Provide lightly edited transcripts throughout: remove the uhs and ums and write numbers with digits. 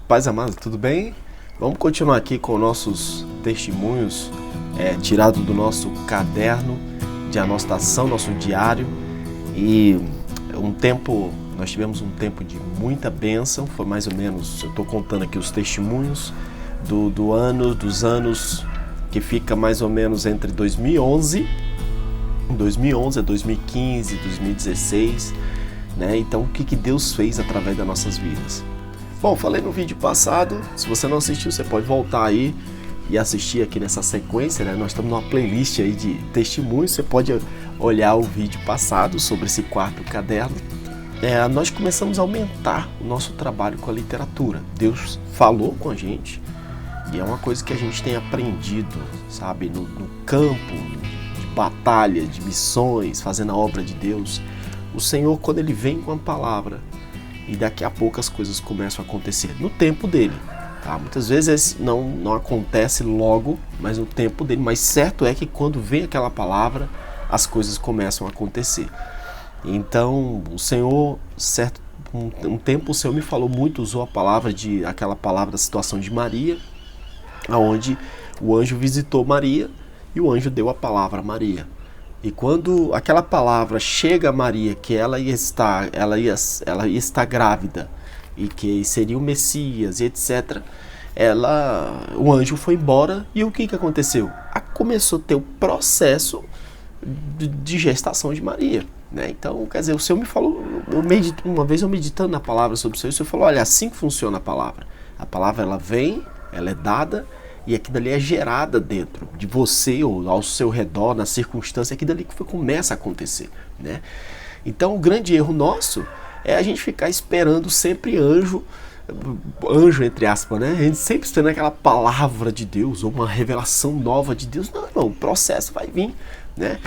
Paz amada, tudo bem? Vamos continuar aqui com nossos testemunhos tirados do nosso caderno de anotação, nosso diário. E nós tivemos um tempo de muita bênção, foi mais ou menos, eu estou contando aqui os testemunhos dos anos que fica mais ou menos entre 2011 a 2015, 2016, né? Então o que Deus fez através das nossas vidas. Bom, falei no vídeo passado, se você não assistiu, você pode voltar aí e assistir aqui nessa sequência, né? Nós estamos numa playlist aí de testemunhos, você pode olhar o vídeo passado sobre esse quarto caderno. Nós começamos a aumentar o nosso trabalho com a literatura. Deus falou com a gente e é uma coisa que a gente tem aprendido, sabe, no campo de batalha, de missões, fazendo a obra de Deus. O Senhor, quando Ele vem com a palavra, e daqui a pouco as coisas começam a acontecer no tempo dele, tá? Muitas vezes não acontece logo, mas no tempo dele. Mas certo é que quando vem aquela palavra, as coisas começam a acontecer. Então o Senhor, um tempo o Senhor me falou muito, usou aquela palavra da situação de Maria, onde o anjo visitou Maria e o anjo deu a palavra a Maria. E quando aquela palavra chega a Maria, que ela ia estar grávida e que seria o Messias e etc., o anjo foi embora e o que aconteceu? Começou a ter o processo de gestação de Maria, né? Então, quer dizer, o Senhor me falou, uma vez eu meditando na palavra sobre isso, o Senhor falou, olha, assim que funciona a palavra. A palavra, ela vem, ela é dada, e aquilo ali é gerada dentro de você ou ao seu redor, na circunstância, aquilo ali que começa a acontecer, né? Então o grande erro nosso é a gente ficar esperando sempre anjo entre aspas, né? A gente sempre esperando aquela palavra de Deus ou uma revelação nova de Deus. Não, o processo vai vir, né?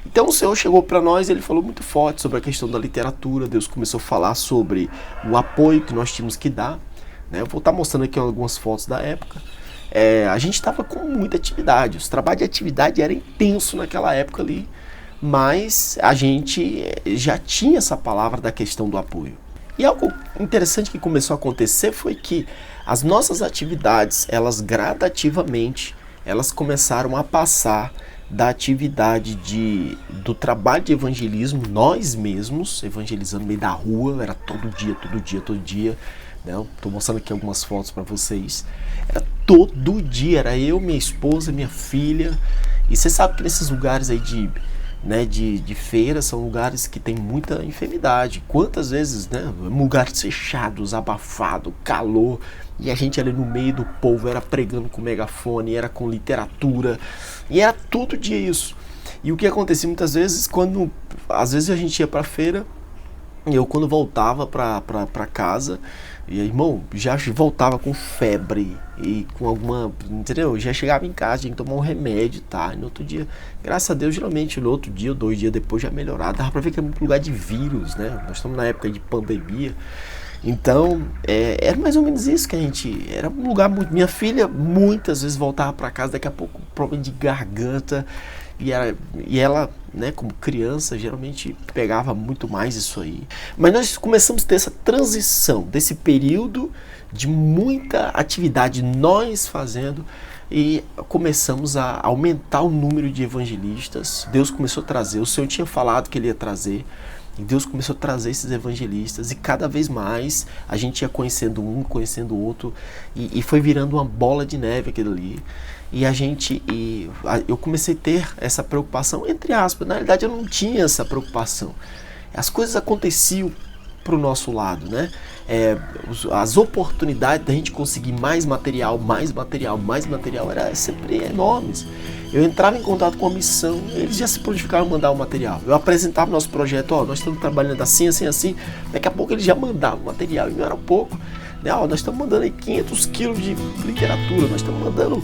Então o Senhor chegou para nós, Ele falou muito forte sobre a questão da literatura. Deus começou a falar sobre o apoio que nós tínhamos que dar, né? Eu vou estar mostrando aqui algumas fotos da época. A gente estava com muita atividade, os trabalhos de atividade eram intensos naquela época ali, mas a gente já tinha essa palavra da questão do apoio. E algo interessante que começou a acontecer foi que as nossas atividades, elas gradativamente, elas começaram a passar da atividade do trabalho de evangelismo, nós mesmos evangelizando no meio da rua, era todo dia. Estou mostrando aqui algumas fotos para vocês. Era todo dia, era eu, minha esposa, minha filha. E você sabe que nesses lugares aí de feira são lugares que tem muita enfermidade. Quantas vezes, né? Lugares fechados, abafado, calor. E a gente ali no meio do povo era pregando com megafone, era com literatura. E era todo dia isso. E o que acontecia muitas vezes, às vezes a gente ia para feira, e eu quando voltava para casa, e irmão, já voltava com febre e com alguma, entendeu? Já chegava em casa, tinha que tomar um remédio, tá? E no outro dia, graças a Deus, geralmente no outro dia ou 2 dias depois já melhorava. Dava pra ver que é muito lugar de vírus, né? Nós estamos na época de pandemia. Então, era mais ou menos isso que era um lugar muito... Minha filha muitas vezes voltava para casa, daqui a pouco problema de garganta, e ela, né, como criança, geralmente pegava muito mais isso aí. Mas nós começamos a ter essa transição desse período de muita atividade nós fazendo e começamos a aumentar o número de evangelistas. Deus começou a trazer, o Senhor tinha falado que Ele ia trazer, e Deus começou a trazer esses evangelistas, e cada vez mais a gente ia conhecendo um, conhecendo o outro, e foi virando uma bola de neve aquilo ali. Eu comecei a ter essa preocupação, entre aspas. Na realidade eu não tinha essa preocupação. As coisas aconteciam para o nosso lado, né? As oportunidades da gente conseguir mais material eram sempre enormes. Eu entrava em contato com a missão, eles já se prontificavam a mandar o material. Eu apresentava o nosso projeto, nós estamos trabalhando assim. Daqui a pouco eles já mandavam o material, e não era pouco, né? Nós estamos mandando aí 500 quilos de literatura, nós estamos mandando,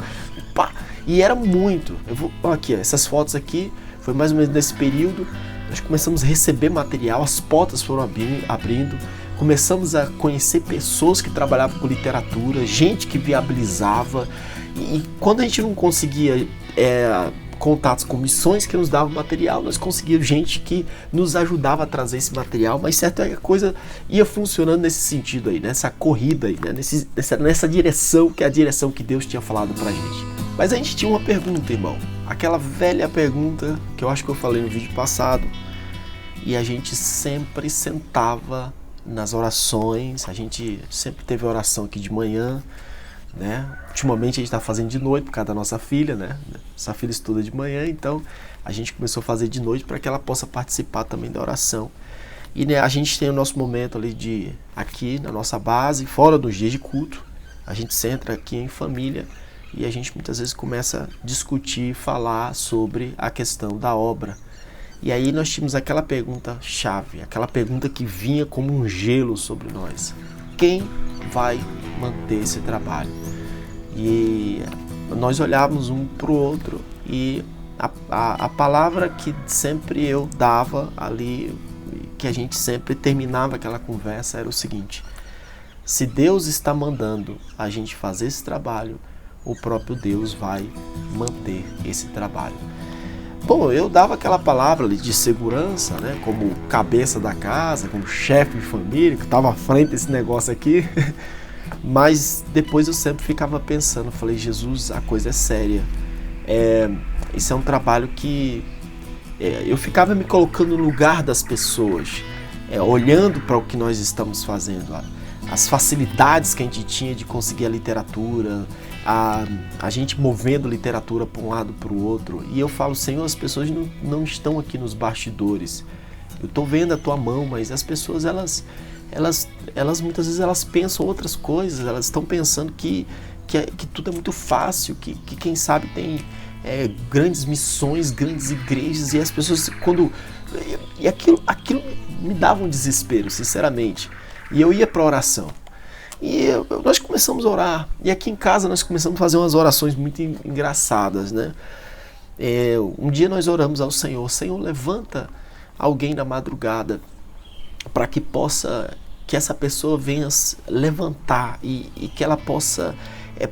e era muito. Aqui, essas fotos aqui, foi mais ou menos nesse período, nós começamos a receber material, as portas foram abrindo, começamos a conhecer pessoas que trabalhavam com literatura, gente que viabilizava, e quando a gente não conseguia contatos com missões que nos davam material, nós conseguíamos gente que nos ajudava a trazer esse material, mas certo é que a coisa ia funcionando nesse sentido aí, nessa corrida aí, né? nessa direção, que é a direção que Deus tinha falado pra gente. Mas a gente tinha uma pergunta, irmão, aquela velha pergunta que eu acho que eu falei no vídeo passado, e a gente sempre sentava nas orações, a gente sempre teve oração aqui de manhã, né? Ultimamente a gente está fazendo de noite por causa da nossa filha, né? Nossa filha estuda de manhã, então a gente começou a fazer de noite para que ela possa participar também da oração. E né, a gente tem o nosso momento ali aqui na nossa base, fora dos dias de culto, a gente senta aqui em família e a gente muitas vezes começa a discutir, falar sobre a questão da obra. E aí nós tínhamos aquela pergunta chave, aquela pergunta que vinha como um gelo sobre nós. Quem vai manter esse trabalho? E nós olhávamos um para o outro e a palavra que sempre eu dava ali, que a gente sempre terminava aquela conversa, era o seguinte: se Deus está mandando a gente fazer esse trabalho, o próprio Deus vai manter esse trabalho. Bom, eu dava aquela palavra ali de segurança, né, como cabeça da casa, como chefe de família, que estava à frente desse negócio aqui, mas depois eu sempre ficava pensando, falei, Jesus, a coisa é séria, isso é um trabalho que eu ficava me colocando no lugar das pessoas, olhando para o que nós estamos fazendo, as facilidades que a gente tinha de conseguir a literatura, a gente movendo literatura para um lado para o outro, e eu falo, Senhor, as pessoas não estão aqui nos bastidores, eu estou vendo a tua mão, mas as pessoas elas muitas vezes elas pensam outras coisas, elas estão pensando que tudo é muito fácil, que quem sabe tem grandes missões, grandes igrejas, e as pessoas e aquilo me dava um desespero, sinceramente, e eu ia para a oração. E nós começamos a orar, e aqui em casa nós começamos a fazer umas orações muito engraçadas, né? Um dia nós oramos ao Senhor, Senhor, levanta alguém na madrugada para que essa pessoa venha levantar e que ela possa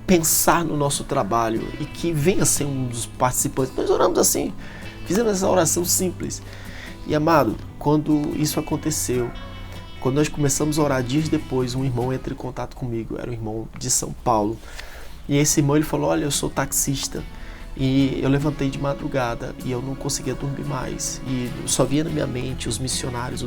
pensar no nosso trabalho e que venha ser um dos participantes. Nós oramos assim, fizemos essa oração simples. E amado, quando isso aconteceu, quando nós começamos a orar, dias depois, um irmão entra em contato comigo, era um irmão de São Paulo, e esse irmão ele falou, olha, eu sou taxista, e eu levantei de madrugada, e eu não conseguia dormir mais, e só via na minha mente os missionários,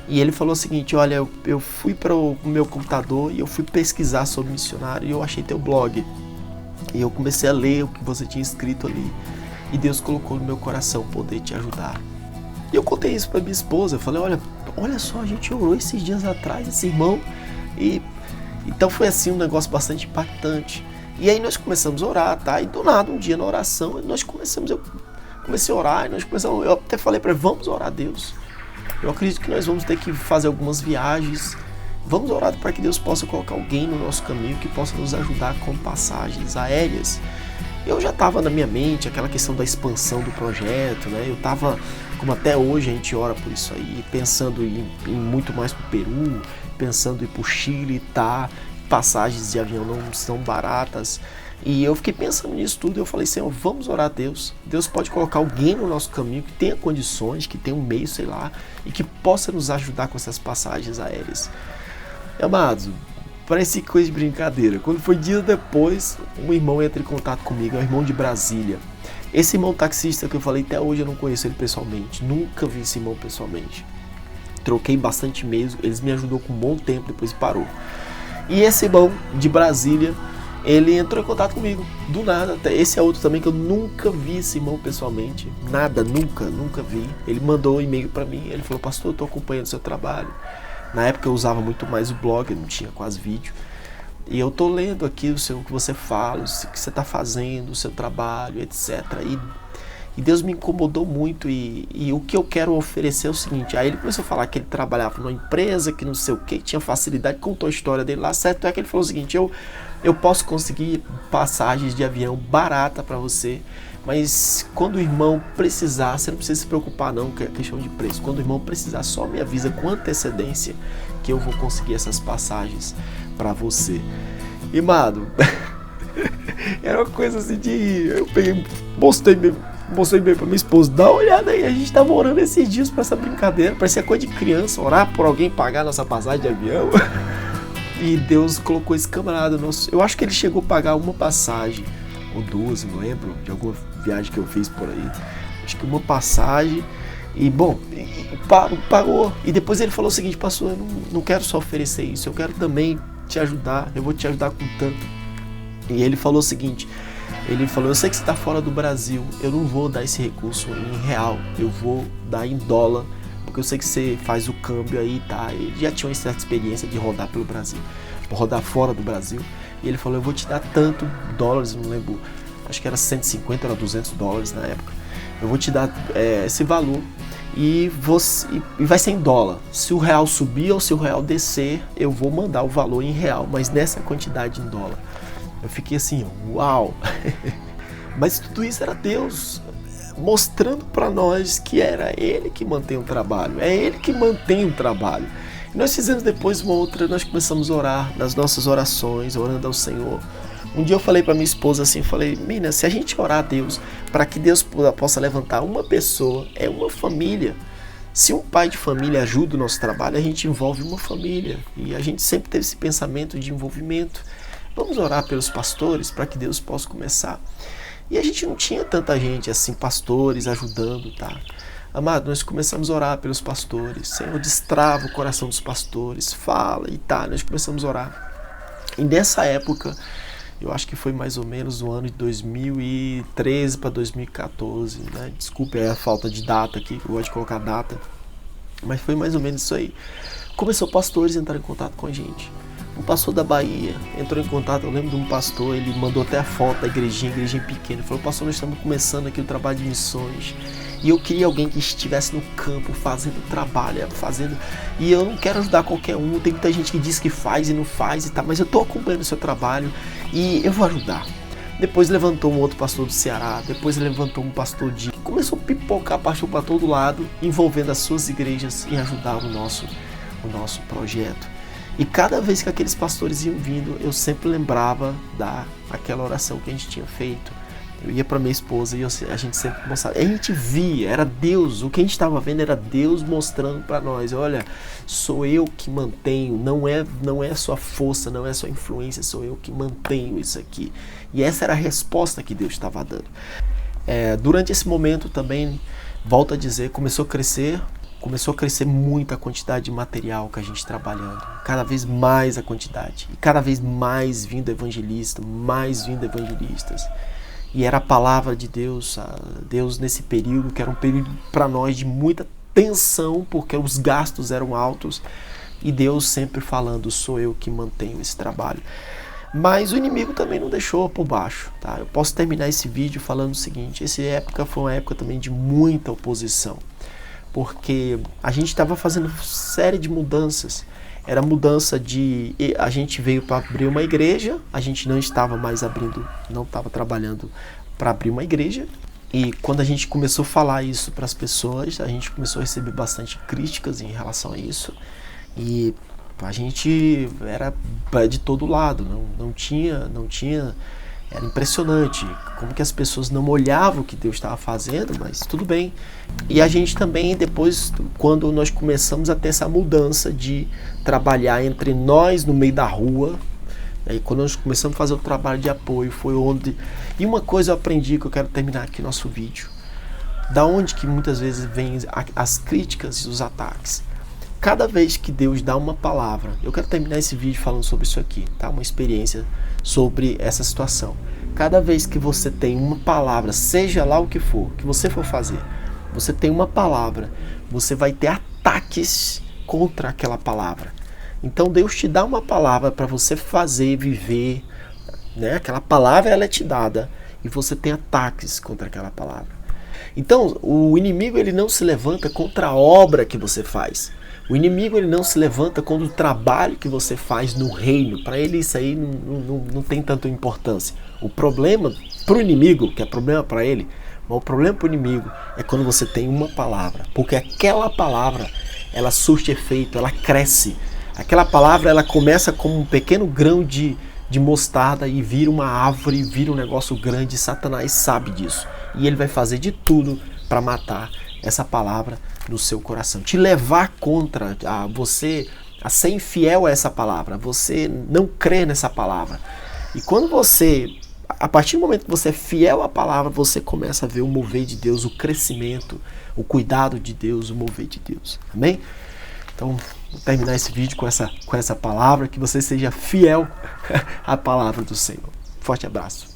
e ele falou o seguinte, olha, eu fui para o meu computador, e eu fui pesquisar sobre missionário, e eu achei teu blog, e eu comecei a ler o que você tinha escrito ali, e Deus colocou no meu coração poder te ajudar. E eu contei isso para minha esposa, eu falei, olha só, a gente orou esses dias atrás, esse irmão, e então foi assim um negócio bastante impactante. E aí nós começamos a orar, tá? E do nada, um dia na oração, eu comecei a orar, eu até falei para ele, vamos orar a Deus. Eu acredito que nós vamos ter que fazer algumas viagens, vamos orar para que Deus possa colocar alguém no nosso caminho que possa nos ajudar com passagens aéreas. Eu já estava na minha mente aquela questão da expansão do projeto, né? Eu estava, como até hoje a gente ora por isso aí, pensando em muito mais para o Peru, pensando em ir para o Chile, tá? Passagens de avião não são baratas. E eu fiquei pensando nisso tudo e eu falei, Senhor, vamos orar a Deus. Deus pode colocar alguém no nosso caminho que tenha condições, que tenha um meio, sei lá, e que possa nos ajudar com essas passagens aéreas. Amados, parece coisa de brincadeira. Quando foi dias depois, um irmão entra em contato comigo, é um irmão de Brasília. Esse irmão taxista que eu falei, até hoje eu não conheço ele pessoalmente, nunca vi esse irmão pessoalmente. Troquei bastante e-mails, eles me ajudou com um bom tempo, depois parou. E esse irmão de Brasília, ele entrou em contato comigo, do nada. Até esse é outro também que eu nunca vi esse irmão pessoalmente, nada, nunca vi. Ele mandou um e-mail para mim, ele falou, pastor, eu estou acompanhando o seu trabalho. Na época eu usava muito mais o blog, eu não tinha quase vídeo. E eu tô lendo aqui o que você fala, o que você está fazendo, o seu trabalho, etc. E Deus me incomodou muito e o que eu quero oferecer é o seguinte. Aí ele começou a falar que ele trabalhava numa empresa, que não sei o que, tinha facilidade, contou a história dele lá. Certo é que ele falou o seguinte, eu posso conseguir passagens de avião barata para você, mas quando o irmão precisar, você não precisa se preocupar não, que é questão de preço. Quando o irmão precisar, só me avisa com antecedência que eu vou conseguir essas passagens para você. E, amado, Era uma coisa assim de... Eu peguei, mostrei bem pra minha esposa, dá uma olhada aí, a gente tava orando esses dias pra essa brincadeira, parecia coisa de criança, orar por alguém pagar nossa passagem de avião. E Deus colocou esse camarada nosso. Eu acho que ele chegou a pagar uma passagem, ou duas, não lembro, de alguma viagem que eu fiz por aí. Acho que uma passagem, e bom, pagou. E depois ele falou o seguinte: pastor, eu não quero só oferecer isso, eu quero também te ajudar, eu vou te ajudar com tanto. E ele falou o seguinte, ele falou: eu sei que você está fora do Brasil, eu não vou dar esse recurso em real, eu vou dar em dólar, porque eu sei que você faz o câmbio aí, tá? Ele já tinha uma certa experiência de rodar pelo Brasil, rodar fora do Brasil. E ele falou: eu vou te dar tanto dólares, não lembro, acho que era 150, era 200 dólares na época. Eu vou te dar esse valor e vai ser em dólar. Se o real subir ou se o real descer, eu vou mandar o valor em real, mas nessa quantidade em dólar. Eu fiquei assim, uau! Mas tudo isso era Deus mostrando para nós que era Ele que mantém o trabalho, é Ele que mantém o trabalho. E nós fizemos depois uma outra, nós começamos a orar nas nossas orações, orando ao Senhor. Um dia eu falei para minha esposa assim, falei: mina, se a gente orar a Deus para que Deus possa levantar uma pessoa, é uma família. Se um pai de família ajuda o nosso trabalho, a gente envolve uma família. E a gente sempre teve esse pensamento de envolvimento. Vamos orar pelos pastores para que Deus possa começar. E a gente não tinha tanta gente assim, pastores ajudando, tá? Amado, nós começamos a orar pelos pastores. Senhor, destrava o coração dos pastores, fala e tá. Nós começamos a orar. E nessa época, eu acho que foi mais ou menos no ano de 2013 para 2014, né? Desculpe a falta de data aqui, que eu gosto de colocar data. Mas foi mais ou menos isso aí. Começou pastores a entrar em contato com a gente. Um pastor da Bahia entrou em contato, eu lembro de um pastor, ele mandou até a foto da igrejinha pequena. Ele falou: pastor, nós estamos começando aqui o trabalho de missões. E eu queria alguém que estivesse no campo fazendo trabalho, fazendo. E eu não quero ajudar qualquer um. Tem muita gente que diz que faz e não faz e tal, mas eu estou acompanhando o seu trabalho e eu vou ajudar. Depois levantou um outro pastor do Ceará, depois levantou um pastor que começou a pipocar pastor para todo lado, envolvendo as suas igrejas em ajudar o nosso projeto. E cada vez que aqueles pastores iam vindo, eu sempre lembrava daquela oração que a gente tinha feito. Eu ia para minha esposa e a gente sempre mostrava. A gente via, era Deus, o que a gente estava vendo era Deus mostrando para nós: olha, sou eu que mantenho, não é sua força, não é sua influência, sou eu que mantenho isso aqui. E essa era a resposta que Deus estava dando. Durante esse momento também, volto a dizer, começou a crescer muito a quantidade de material que a gente trabalhando, cada vez mais a quantidade, e cada vez mais vindo evangelistas. E era a palavra de Deus, Deus nesse período, que era um período para nós de muita tensão, porque os gastos eram altos, e Deus sempre falando: sou eu que mantenho esse trabalho. Mas o inimigo também não deixou por baixo, tá? Eu posso terminar esse vídeo falando o seguinte: essa época foi uma época também de muita oposição, porque a gente estava fazendo série de mudanças. Era mudança de... A gente veio para abrir uma igreja, a gente não estava mais não estava trabalhando para abrir uma igreja. E quando a gente começou a falar isso para as pessoas, a gente começou a receber bastante críticas em relação a isso. E a gente era de todo lado, não tinha... Era impressionante como que as pessoas não olhavam o que Deus estava fazendo, mas tudo bem. E a gente também, depois, quando nós começamos a ter essa mudança de trabalhar entre nós no meio da rua, aí quando nós começamos a fazer o trabalho de apoio, foi onde... E uma coisa eu aprendi, que eu quero terminar aqui nosso vídeo: da onde que muitas vezes vêm as críticas e os ataques. Cada vez que Deus dá uma palavra, eu quero terminar esse vídeo falando sobre isso aqui, tá? Uma experiência sobre essa situação. Cada vez que você tem uma palavra, seja lá o que for, que você for fazer, você tem uma palavra, você vai ter ataques contra aquela palavra. Então Deus te dá uma palavra para você fazer, viver, né? Aquela palavra, ela é te dada e você tem ataques contra aquela palavra. Então o inimigo, ele não se levanta contra a obra que você faz. O inimigo, ele não se levanta contra o trabalho que você faz no reino. Para ele isso aí não tem tanta importância. O problema para o inimigo, que é problema para ele, mas o problema para o inimigo é quando você tem uma palavra. Porque aquela palavra, ela surte efeito, ela cresce. Aquela palavra, ela começa como um pequeno grão de de mostarda e vira uma árvore, vira um negócio grande. Satanás sabe disso. E ele vai fazer de tudo para matar essa palavra no seu coração. Te levar contra você, a ser infiel a essa palavra. Você não crê nessa palavra. E quando você, a partir do momento que você é fiel à palavra, você começa a ver o mover de Deus, o crescimento, o cuidado de Deus, o mover de Deus. Amém? Então, vou terminar esse vídeo com essa palavra, que você seja fiel à palavra do Senhor. Forte abraço.